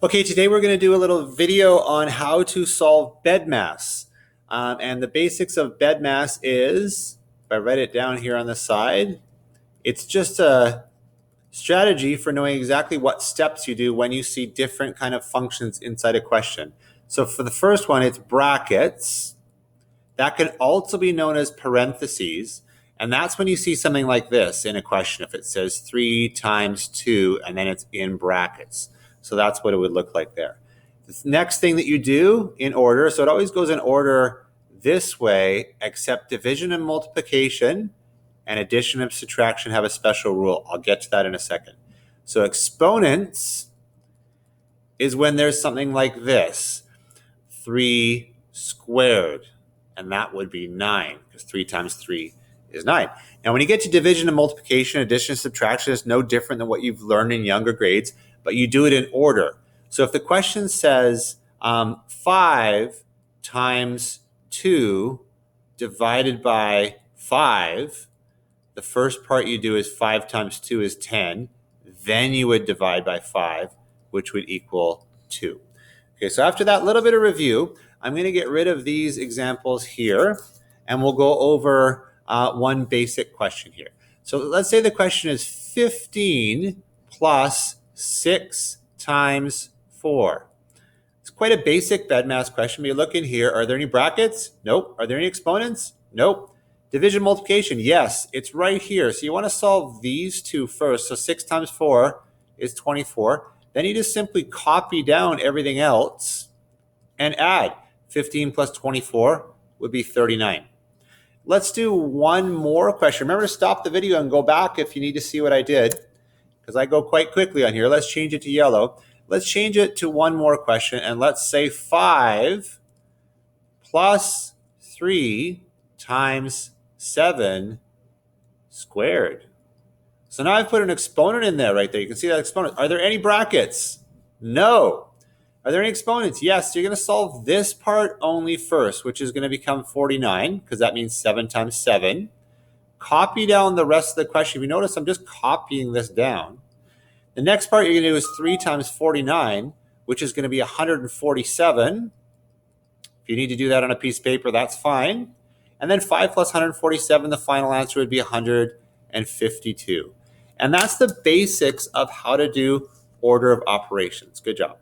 Okay, today we're going to do a little video on how to solve BEDMAS. And the basics of BEDMAS is, if I write it down here on the side, it's just a strategy for knowing exactly what steps you do when you see different kind of functions inside a question. So for the first one, it's brackets. That can also be known as parentheses. And that's when you see something like this in a question. If it says 3 times 2 and then it's in brackets. So that's what it would look like there. The next thing that you do in order, so it always goes in order this way, except division and multiplication and addition and subtraction have a special rule. I'll get to that in a second. So exponents is when there's something like this, 3 squared, and that would be 9, because 3 times 3 is 9. Now, when you get to division and multiplication, addition and subtraction is no different than what you've learned in younger grades, but you do it in order. So if the question says 5 times 2 divided by 5, the first part you do is 5 times 2 is 10. Then you would divide by 5, which would equal 2. Okay, so after that little bit of review, I'm going to get rid of these examples here, and we'll go over one basic question here. So let's say the question is 15 plus 6 times 4. It's quite a basic BEDMAS question, but you look in here. Are there any brackets? Nope. Are there any exponents? Nope. Division, multiplication? Yes, it's right here. So you want to solve these two first. So 6 times 4 is 24. Then you just simply copy down everything else and add. 15 plus 24 would be 39. Let's do one more question. Remember to stop the video and go back if you need to see what I did, because I go quite quickly on here. Let's change it to yellow. Let's change it to one more question, and let's say 5 plus 3 times 7 squared. So now I've put an exponent in there right there. You can see that exponent. Are there any brackets? No. Are there any exponents? Yes. So you're going to solve this part only first, which is going to become 49, because that means 7 times 7. Copy down the rest of the question. If you notice, I'm just copying this down. The next part you're going to do is 3 times 49, which is going to be 147. If you need to do that on a piece of paper, that's fine. And then 5 plus 147, the final answer would be 152. And that's the basics of how to do order of operations. Good job.